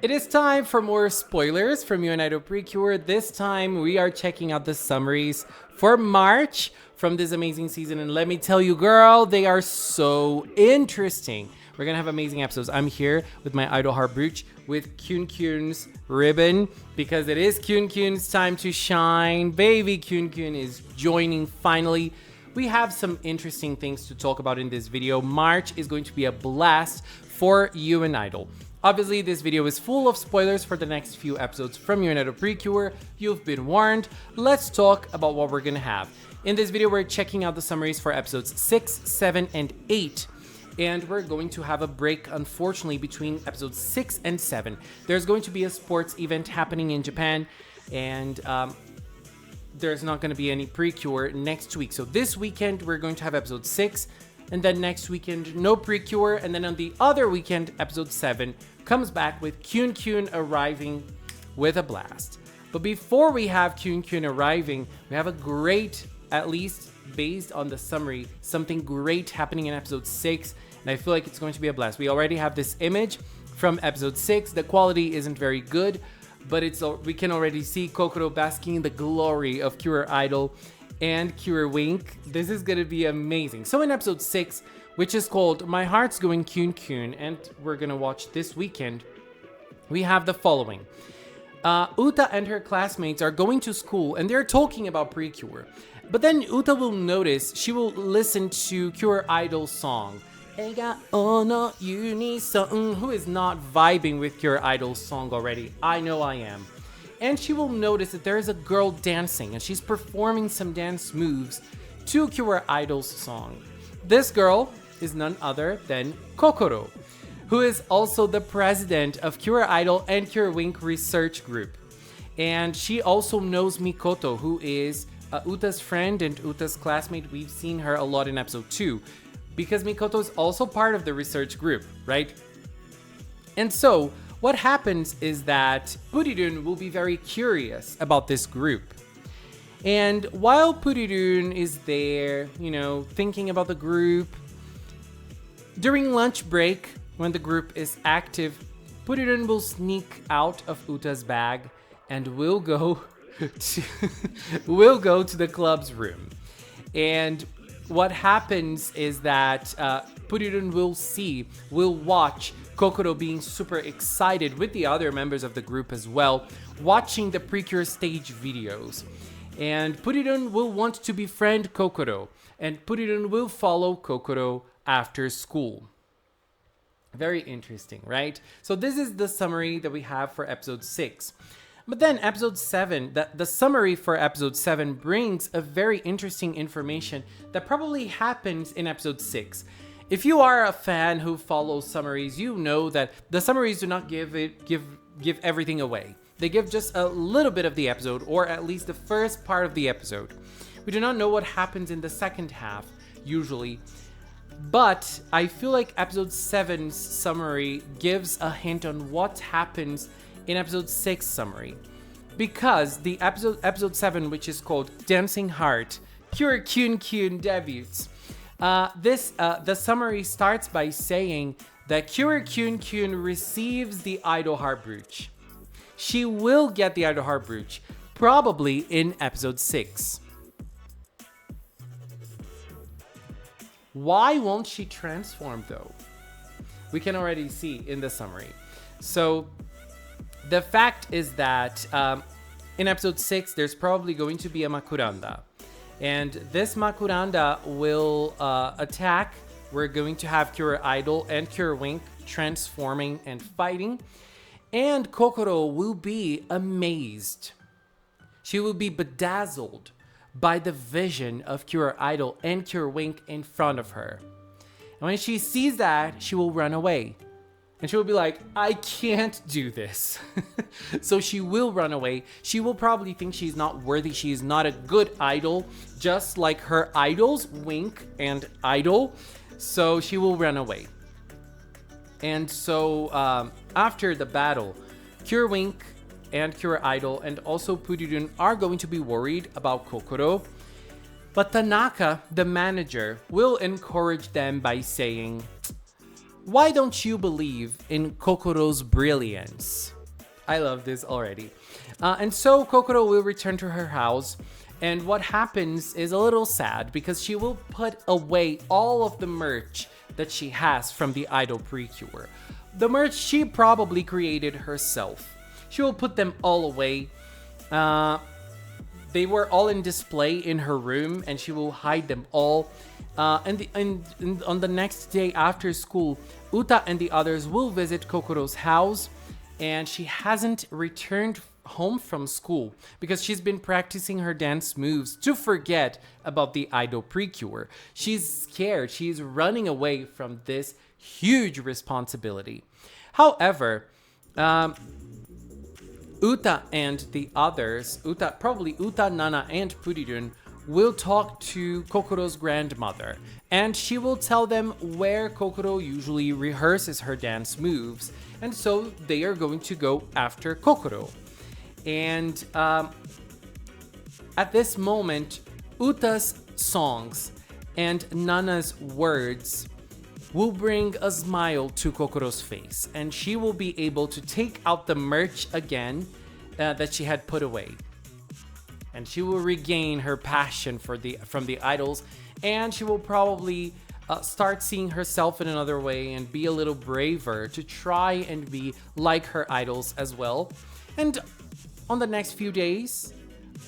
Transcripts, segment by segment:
It is time for more spoilers from Kyu and Idol PreCure. This time we are checking out the summaries for March from this amazing season. And let me tell you, girl, they are so interesting. We're gonna have amazing episodes. I'm here with my idol heart brooch with Kyun²'s ribbon because it is Kyun²'s time to shine. Baby Kyun² is joining finally. We have some interesting things to talk about in this video. March is going to be a blast for Kyu and Idol. Obviously, this video is full of spoilers for the next few episodes from Kyu and Idol PreCure. You've been warned. Let's talk about what we're gonna have. In this video, we're checking out the summaries for episodes 6, 7, and 8. And we're going to have a break, unfortunately, between episodes 6 and 7. There's going to be a sports event happening in Japan, and there's not going to be any PreCure next week. So this weekend, we're going to have episode 6, and then next weekend, no PreCure, and then on the other weekend, episode 7 comes back with Kyun² arriving with a blast. But before we have Kyun² arriving, we have a great, at least based on the summary, something great happening in episode 6, and I feel like it's going to be a blast. We already have this image from episode 6. The quality isn't very good, but we can already see Kokoru basking in the glory of Kyu Idol and Kyu. This is gonna be amazing. So in episode 6, which is called My Heart's Going Kyun², and we're gonna watch this weekend, we have the following. Uta and her classmates are going to school and they're talking about PreCure. But then Uta will notice, she will listen to Kyu Idol's song. Who is not vibing with Kyu Idol's song already? I know I am. And she will notice that there is a girl dancing and she's performing some dance moves to Kyu Idol's song. This girl is none other than Kokoru, who is also the president of Kyu Idol and Kyu research group. And she also knows Mikoto, who is Uta's friend and Uta's classmate. We've seen her a lot in episode 2 because Mikoto is also part of the research group, right? And so what happens is that Purirun will be very curious about this group. And while Purirun is there, thinking about the group, during lunch break, when the group is active, Purirun will sneak out of Uta's bag and will go to the club's room. And what happens is that Purirun will watch Kokoru being super excited with the other members of the group as well, watching the PreCure stage videos. And Purirun will want to befriend Kokoru, and Purirun will follow Kokoru after school. Very interesting, right? So this is the summary that we have for episode 6. But then episode 7, the summary for episode 7 brings a very interesting information that probably happens in episode 6. If you are a fan who follows summaries, you know that the summaries do not give everything away. They give just a little bit of the episode, or at least the first part of the episode. We do not know what happens in the second half, usually. But I feel like episode 7's summary gives a hint on what happens in episode 6 summary. Because the episode 7, which is called Dancing Heart, Kyun² debuts. The summary starts by saying that Kyun receives the idol heart brooch. She will get the idol heart brooch, probably in episode 6. Why won't she transform though? We can already see in the summary. So the fact is that in episode 6, there's probably going to be a Makuranda. And this Makuranda will attack. We're going to have Kyu Idol and Kyu transforming and fighting. And Kokoru will be amazed. She will be bedazzled by the vision of Kyu Idol and Kyu in front of her. And when she sees that, she will run away. And she will be like, I can't do this. So she will run away. She will probably think she's not worthy. She is not a good idol, just like her idols, Wink and Idol. So she will run away. And so after the battle, Kyu and Kyu Idol and also Purirun are going to be worried about Kokoru. But Tanaka, the manager, will encourage them by saying, Why don't you believe in Kokoru's brilliance? I love this already. And so Kokoru will return to her house. And what happens is a little sad because she will put away all of the merch that she has from the idol PreCure. The merch she probably created herself. She will put them all away. They were all in display in her room and she will hide them all. And on the next day after school, Uta and the others will visit Kokoru's house, and she hasn't returned home from school because she's been practicing her dance moves to forget about the idol PreCure. She's scared. She's running away from this huge responsibility. However, Uta and the others, Uta, Nana, and Purirun, will talk to Kokoru's grandmother, and she will tell them where Kokoru usually rehearses her dance moves, and so they are going to go after Kokoru. And at this moment, Uta's songs and Nana's words will bring a smile to Kokoru's face, and she will be able to take out the merch again that she had put away. And she will regain her passion from the idols, and she will probably start seeing herself in another way and be a little braver to try and be like her idols as well. And on the next few days,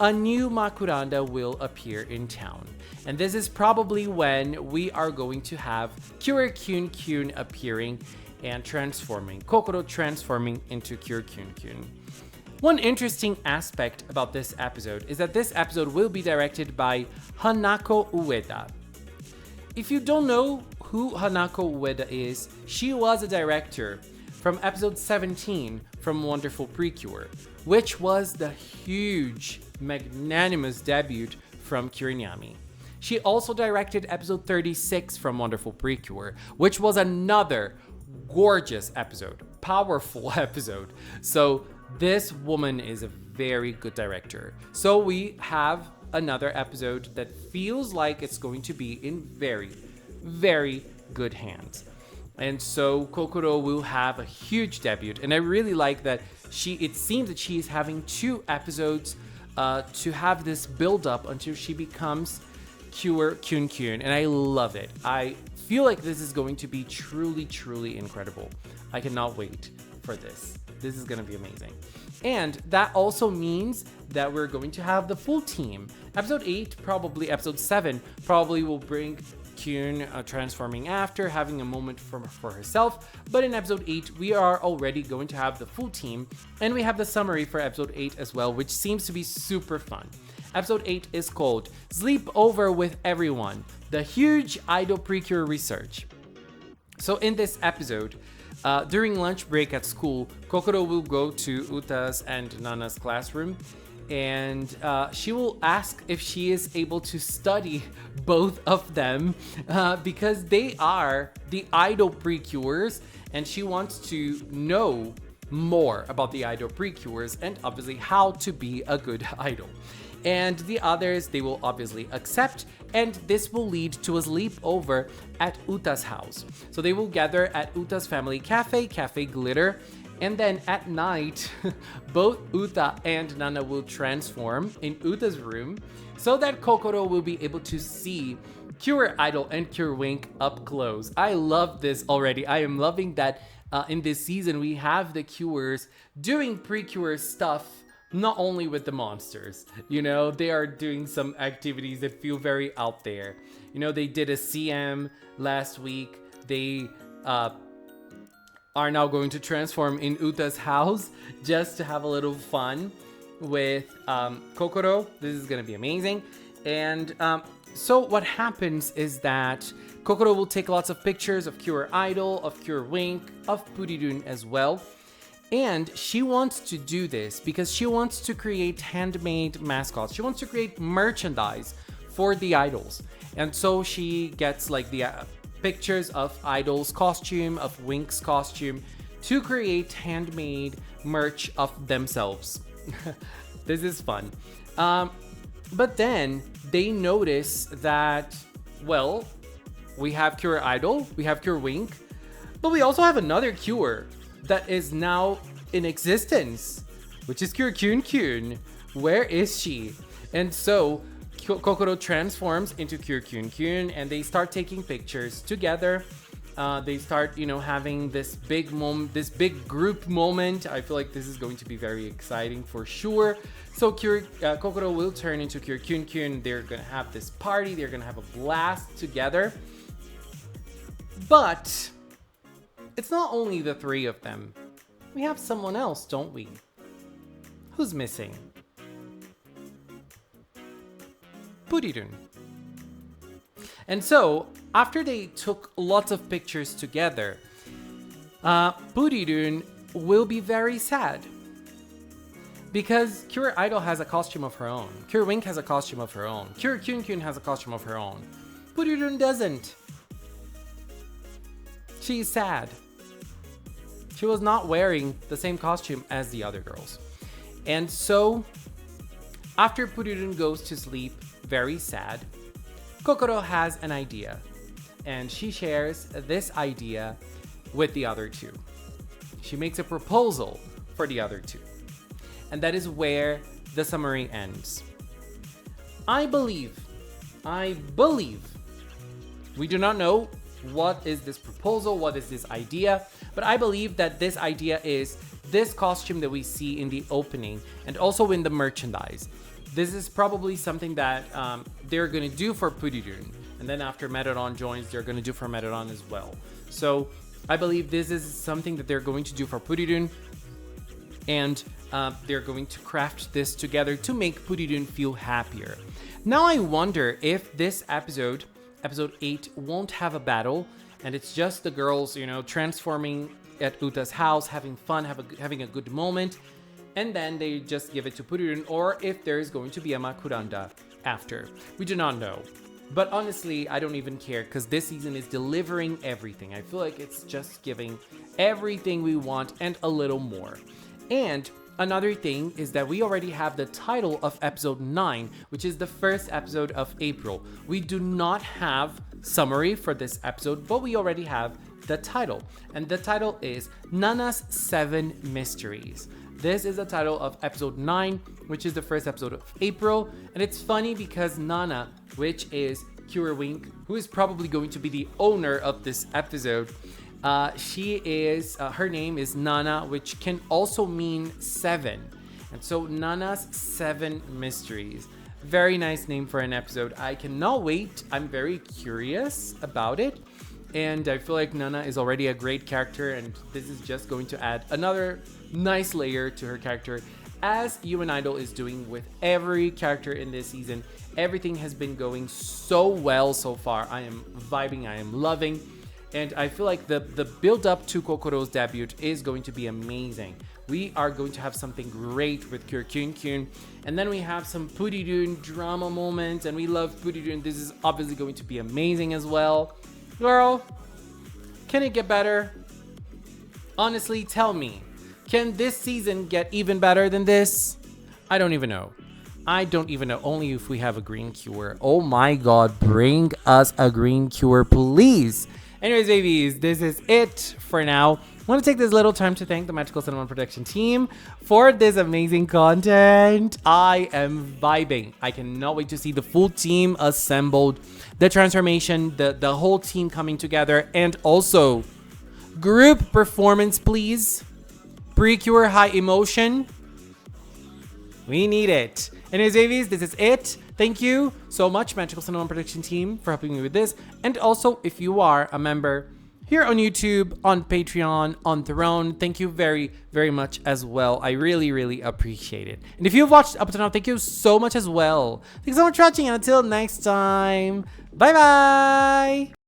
a new Makuranda will appear in town. And this is probably when we are going to have Kyun² appearing and transforming, Kokoru transforming into Kyun². One interesting aspect about this episode is that this episode will be directed by Hanako Ueda. If you don't know who Hanako Ueda is, she was a director from episode 17 from Wonderful PreCure, which was the huge, magnanimous debut from Kirinami. She also directed episode 36 from Wonderful PreCure, which was another gorgeous episode, powerful episode. So this woman is a very good director. So we have another episode that feels like it's going to be in very, very good hands. And so Kokoru will have a huge debut. And I really like that it seems that she is having 2 episodes to have this build up until she becomes Kyun². And I love it. I feel like this is going to be truly, truly incredible. I cannot wait for this. This is going to be amazing. And that also means that we're going to have the full team. Episode 7 probably will bring Kyun transforming after, having a moment for herself. But in episode 8, we are already going to have the full team. And we have the summary for episode 8 as well, which seems to be super fun. Episode 8 is called Sleepover with Everyone, the huge idol PreCure research. So in this episode, during lunch break at school, Kokoru will go to Uta's and Nana's classroom, and she will ask if she is able to study both of them because they are the idol PreCures, and she wants to know more about the idol PreCures and obviously how to be a good idol. And the others, they will obviously accept, and this will lead to a sleepover at Uta's house. So they will gather at Uta's family cafe, Cafe Glitter, and then at night, both Uta and Nana will transform in Uta's room so that Kokoru will be able to see Cure Idol and Cure Wink up close. I love this already. I am loving that in this season we have the Cures doing PreCure stuff. Not only with the monsters, they are doing some activities that feel very out there. They did a CM last week. They are now going to transform in Uta's house just to have a little fun with Kokoru. This is going to be amazing. And so what happens is that Kokoru will take lots of pictures of Cure Idol, of Cure Wink, of Purirun as well. And she wants to do this because she wants to create handmade mascots. She wants to create merchandise for the idols. And so she gets like the pictures of Idol's costume, of Wink's costume, to create handmade merch of themselves. This is fun. But then they notice that, well, we have Cure Idol, we have Cure Wink, But we also have another cure that is now in existence, which is Kyun². Where is she? And so Kokoru transforms into Kyun, and they start taking pictures together. They start, having this big moment, this big group moment. I feel like this is going to be very exciting for sure. So Kokoru will turn into Kyun. They're gonna have this party. They're gonna have a blast together. But it's not only the three of them. We have someone else, don't we? Who's missing? Purirun. And so, after they took lots of pictures together, Purirun will be very sad. Because Cure Idol has a costume of her own. Cure Wink has a costume of her own. Kyun has a costume of her own. Purirun doesn't. She's sad. She was not wearing the same costume as the other girls. And so, after Purirun goes to sleep, very sad, Kokoru has an idea. And she shares this idea with the other two. She makes a proposal for the other two. And that is where the summary ends. I believe, we do not know what is this proposal, what is this idea, but I believe that this idea is this costume that we see in the opening and also in the merchandise. This is probably something that they're gonna do for Purirun, and then after Meteoron joins, they're gonna do for Meteoron as well. So I believe this is something that they're going to do for Purirun, and they're going to craft this together to make Purirun feel happier. Now I wonder if this episode 8, won't have a battle, and it's just the girls, transforming at Uta's house, having fun, having a good moment, and then they just give it to Purirun, or if there is going to be a Makuranda after. We do not know. But honestly, I don't even care, because this season is delivering everything. I feel like it's just giving everything we want and a little more. And another thing is that we already have the title of episode 9, which is the first episode of April. We do not have summary for this episode, but we already have the title. And the title is Nana's 7 Mysteries. This is the title of episode 9, which is the first episode of April. And it's funny because Nana, which is Cure Wink, who is probably going to be the owner of this episode, her name is Nana, which can also mean 7. And so Nana's 7 Mysteries. Very nice name for an episode. I cannot wait. I'm very curious about it. And I feel like Nana is already a great character, and this is just going to add another nice layer to her character, as UN Idol is doing with every character in this season. Everything has been going so well so far. I am vibing, I am loving. And I feel like the build up to Kokoru's debut is going to be amazing. We are going to have something great with Kyun². And then we have some Purirun drama moments, and we love Purirun. This is obviously going to be amazing as well. Girl, can it get better? Honestly, tell me. Can this season get even better than this? I don't even know. Only if we have a green cure. Oh my god, bring us a green cure, please. Anyways, babies, this is it for now. I want to take this little time to thank the Magical Cinema production team for this amazing content. I am vibing. I cannot wait to see the full team assembled, the transformation, the whole team coming together, and also group performance, please. PreCure high emotion. We need it. Anyways, babies, this is it. Thank you so much, Magical Cinema production team, for helping me with this. And also, if you are a member here on YouTube, on Patreon, on Throne, thank you very, very much as well. I really, really appreciate it. And if you've watched up to now, thank you so much as well. Thanks so much for watching, and until next time, bye-bye!